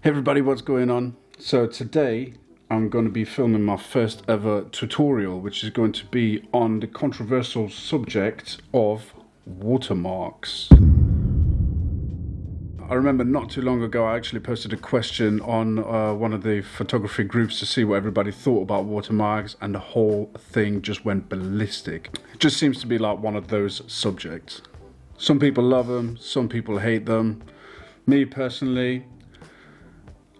Hey everybody, what's going on? So today I'm going to be filming my first ever tutorial, which is going to be on the controversial subject of watermarks. I remember not too long ago I actually posted a question on one of the photography groups to see what everybody thought about watermarks, and the whole thing just went ballistic. It just seems to be like one of those subjects. Some people love them, some people hate them. Me personally,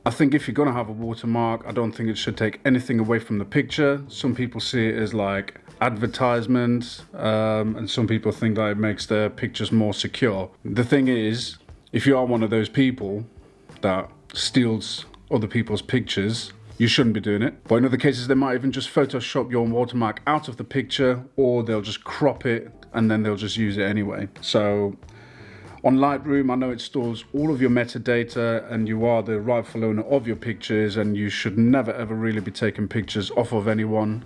I think if you're going to have a watermark, I don't think it should take anything away from the picture. Some people see it as like advertisement, and some people think that it makes their pictures more secure. The thing is, if you are one of those people that steals other people's pictures, you shouldn't be doing it. But in other cases, they might even just Photoshop your watermark out of the picture, or they'll just crop it and then they'll just use it anyway. So on Lightroom, I know it stores all of your metadata and you are the rightful owner of your pictures, and you should never ever really be taking pictures off of anyone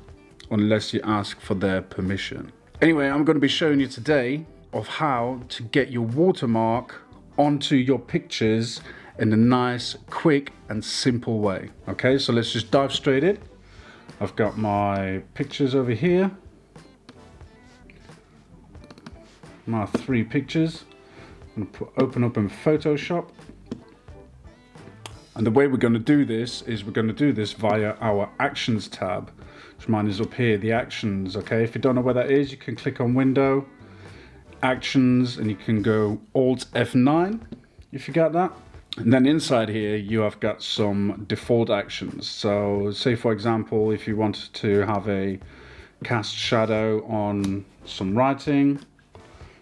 unless you ask for their permission. Anyway, I'm going to be showing you today of how to get your watermark onto your pictures in a nice, quick and simple way. Okay, so let's just dive straight in. I've got my pictures over here. My 3 pictures. Open up in Photoshop, and the way we're going to do this is we're going to do this via our Actions tab, which mine is up here, the Actions. Okay, if you don't know where that is, you can click on Window, Actions, and you can go Alt F9 if you got that. And then inside here you have got some default actions. So say for example, if you wanted to have a cast shadow on some writing,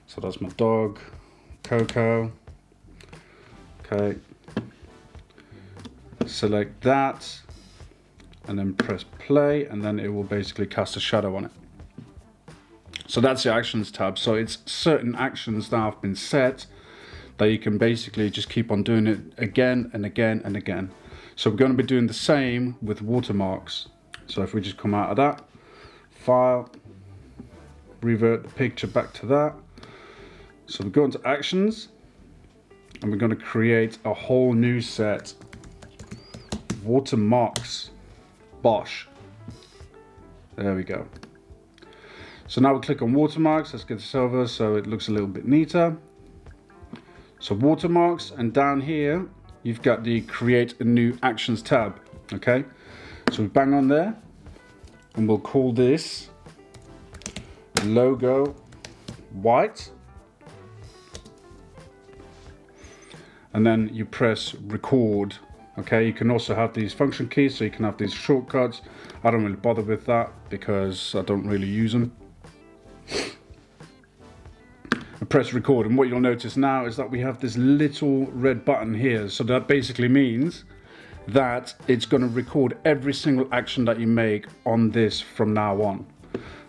so that's my dog Coco. Okay, select that and then press play, and then it will basically cast a shadow on it. So that's the Actions tab. So it's certain actions that have been set that you can basically just keep on doing it again and again and again. So we're going to be doing the same with watermarks. So if we just come out of that, File, revert the picture back to that. So we go into Actions, and we're going to create a whole new set. Watermarks. Bosh. There we go. So now we click on watermarks. Let's get this over so it looks a little bit neater. So watermarks, and down here you've got the create a new actions tab. Okay, so we bang on there, and we'll call this logo white. And then you press record. Okay, you can also have these function keys, so you can have these shortcuts. I don't really bother with that because I don't really use them. I press record, and what you'll notice now is that we have this little red button here. So that basically means that it's going to record every single action that you make on this from now on.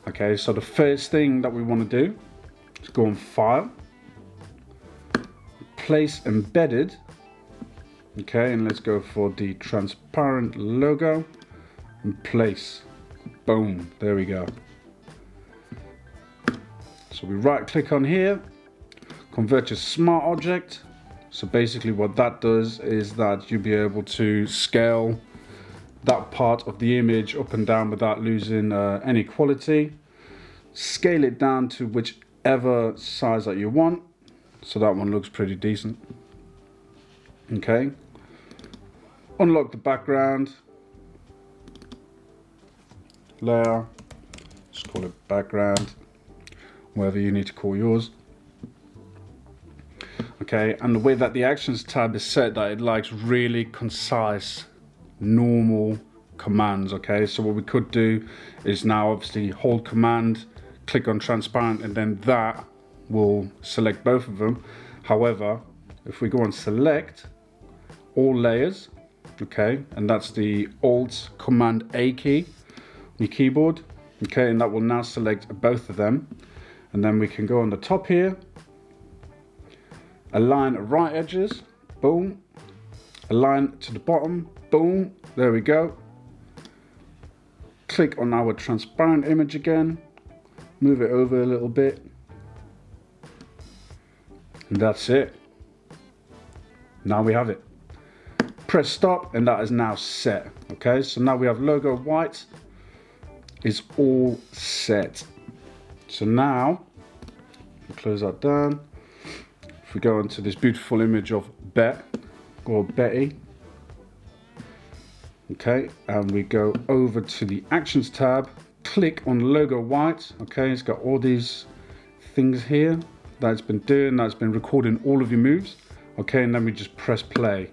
Okay, so the first thing that we want to do is go on File, Place Embedded. Okay, and let's go for the transparent logo and place. Boom, there we go. So we right click on here, convert to smart object. So basically what that does is that you'll be able to scale that part of the image up and down without losing any quality. Scale it down to whichever size that you want. So that one looks pretty decent. Okay. Unlock the background. Layer. Just call it background. Whatever you need to call yours. Okay, and the way that the Actions tab is set, that it likes really concise, normal commands. Okay, so what we could do is now obviously hold Command, click on transparent, and then that will select both of them. However, if we go on select all layers, okay, and that's the Alt Command A key on your keyboard, okay, and that will now select both of them. And then we can go on the top here, align right edges, boom, align to the bottom, boom, there we go. Click on our transparent image again, move it over a little bit, and that's it. Now we have it. Press stop, and that is now set. Okay, so now we have logo white is all set. So now, close that down. If we go into this beautiful image of Bet or Betty, okay, and we go over to the Actions tab, click on logo white. Okay, it's got all these things here that it's been doing, that's been recording all of your moves. Okay, and then we just press play.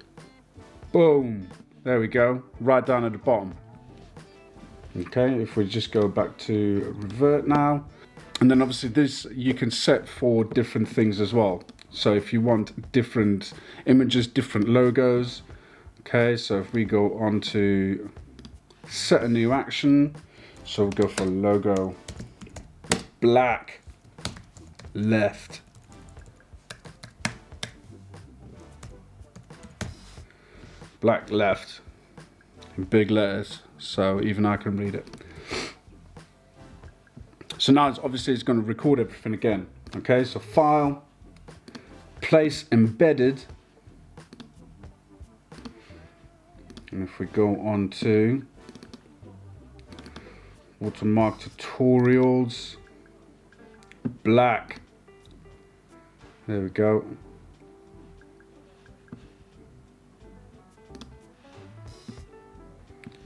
Boom, there we go, right down at the bottom. Okay, if we just go back to revert now, and then obviously this you can set for different things as well. So if you want different images, different logos, okay, so if we go on to set a new action, so we'll go for logo black left. Black left in big letters, so even I can read it. So now it's obviously it's going to record everything again. Okay, so file, place embedded, and if we go on to Watermark tutorials, black, there we go.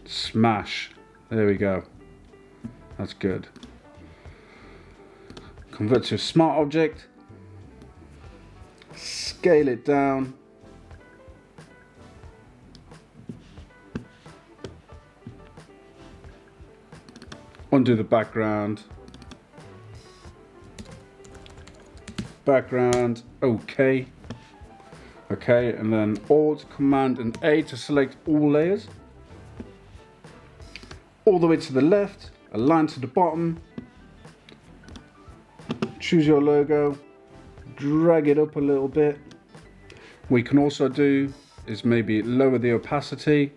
Smash, there we go, that's good. Convert to a smart object, scale it down, undo the background, okay, and then Alt, Command and A to select all layers, all the way to the left, align to the bottom, choose your logo, drag it up a little bit. What we can also do is maybe lower the opacity.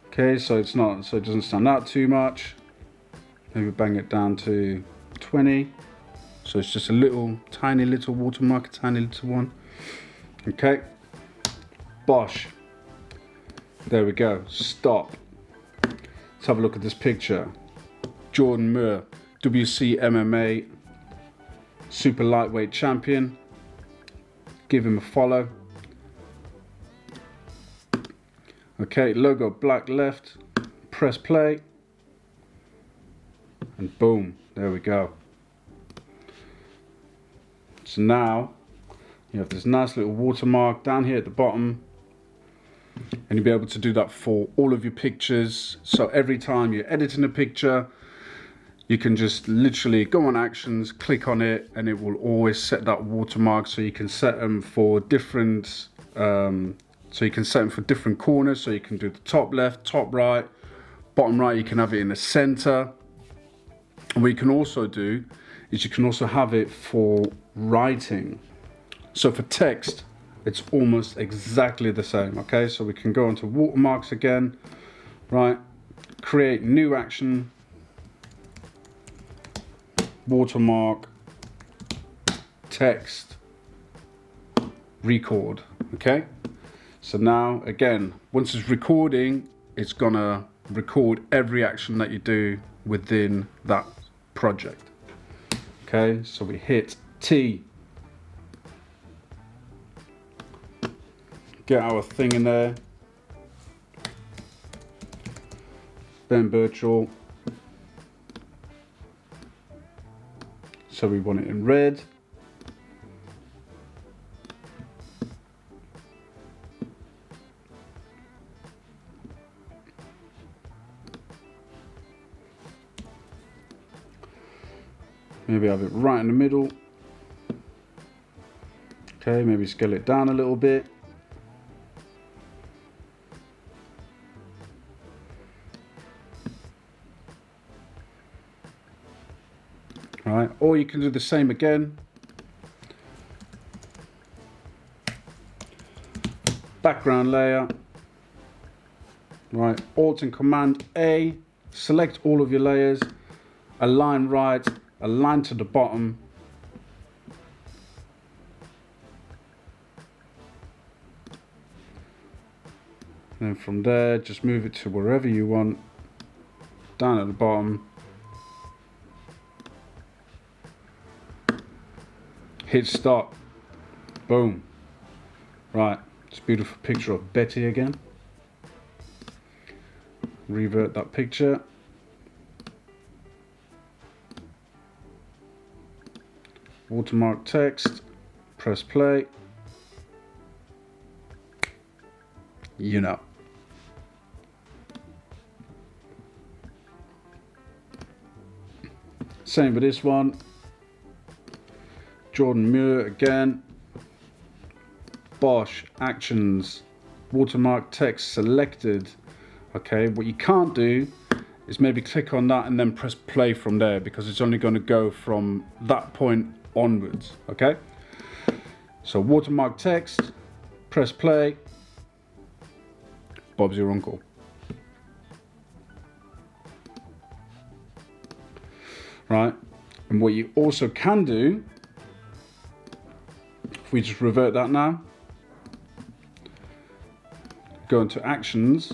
Okay, so it doesn't stand out too much. Maybe bang it down to 20. So it's just a little, tiny little watermark, a tiny little one. Okay, bosh. There we go, stop. Let's have a look at this picture. Jordan Moore, WC MMA super lightweight champion. Give him a follow. Okay, logo black left, press play, and boom, there we go. So now you have this nice little watermark down here at the bottom, and you'll be able to do that for all of your pictures. So every time you're editing a picture, you can just literally go on actions, click on it, and it will always set that watermark. So you can set them for different different corners. So you can do the top left, top right, bottom right. You can have it in the center. And what you can also do is you can also have it for writing. So for text, it's almost exactly the same. Okay, so we can go onto watermarks again, right? Create new action, watermark, text, record. Okay, so now again, once it's recording, it's gonna record every action that you do within that project. Okay, so we hit T, get our thing in there, Ben Birchall, so we want it in red. Maybe have it right in the middle. Okay, maybe scale it down a little bit. All right, or you can do the same again. Background layer. Right, Alt and Command A, select all of your layers, align right, align to the bottom. And then from there, just move it to wherever you want. Down at the bottom. Hit stop. Boom. Right, it's a beautiful picture of Betty again. Revert that picture. Watermark text. Press play. You know. Same with this one. Jordan Muir again. Bosch actions. Watermark text selected. Okay, what you can't do is maybe click on that and then press play from there, because it's only going to go from that point onwards. Okay, so watermark text, press play. Bob's your uncle. Right, and what you also can do, if we just revert that now, go into actions,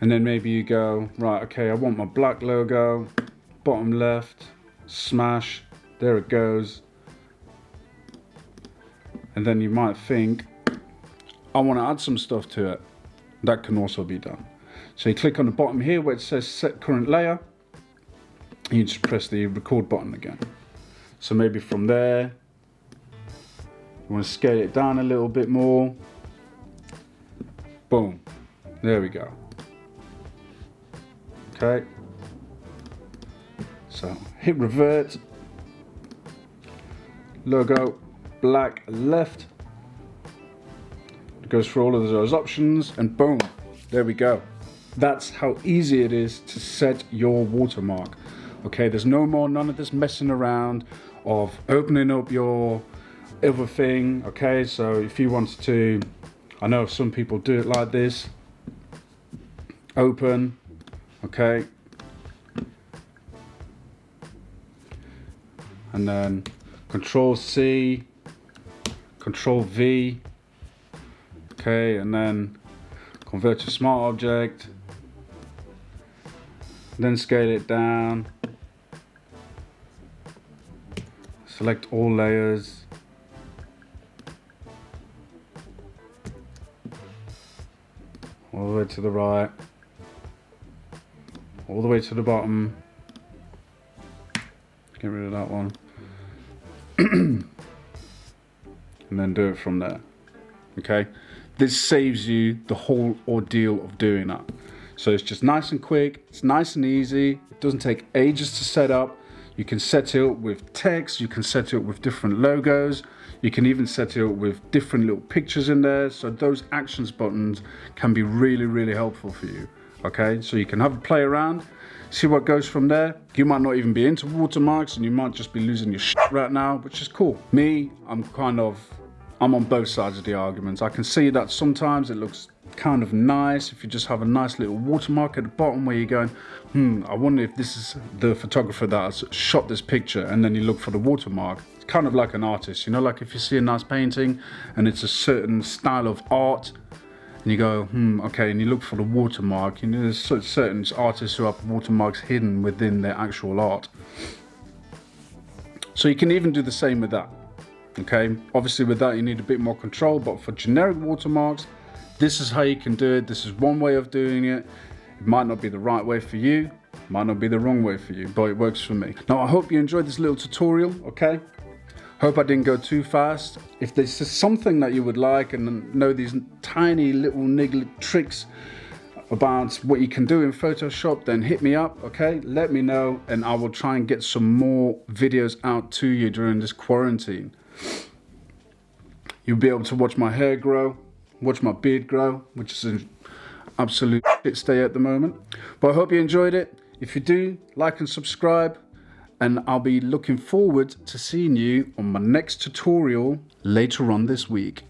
and then maybe you go, right, okay, I want my black logo, bottom left, smash, there it goes. And then you might think, I want to add some stuff to it. That can also be done. So you click on the bottom here where it says set current layer, and you just press the record button again. So maybe from there, you want to scale it down a little bit more. Boom, there we go. Okay, so hit revert, logo, black left, it goes through all of those options, and boom, there we go. That's how easy it is to set your watermark. Okay, there's none of this messing around of opening up your other thing. Okay, so if you wanted to, I know some people do it like this, open, okay, and then Control C, Control V, okay, and then convert to smart object, then scale it down, select all layers, all the way to the right, all the way to the bottom, get rid of that one, and then do it from there. Okay, this saves you the whole ordeal of doing that. So it's just nice and quick, it's nice and easy, it doesn't take ages to set up. You can set it up with text, you can set it up with different logos, you can even set it up with different little pictures in there. So those actions buttons can be really, really helpful for you. Okay, so you can have a play around, see what goes from there. You might not even be into watermarks and you might just be losing your shit right now, which is cool. Me, I'm on both sides of the arguments. I can see that sometimes it looks kind of nice if you just have a nice little watermark at the bottom where you're going, I wonder if this is the photographer that has shot this picture, and then you look for the watermark. It's kind of like an artist, you know, like if you see a nice painting and it's a certain style of art and you go, okay, and you look for the watermark, you know, there's certain artists who have watermarks hidden within their actual art. So you can even do the same with that. Okay, obviously with that you need a bit more control, but for generic watermarks, this is how you can do it. This is one way of doing it. It might not be the right way for you, might not be the wrong way for you, but it works for me. Now I hope you enjoyed this little tutorial, okay? Hope I didn't go too fast. If this is something that you would like and know these tiny little niggly tricks about what you can do in Photoshop, then hit me up, okay? Let me know and I will try and get some more videos out to you during this quarantine. You'll be able to watch my hair grow, watch my beard grow, which is an absolute shit stay at the moment. But I hope you enjoyed it. If you do, like and subscribe, and I'll be looking forward to seeing you on my next tutorial later on this week.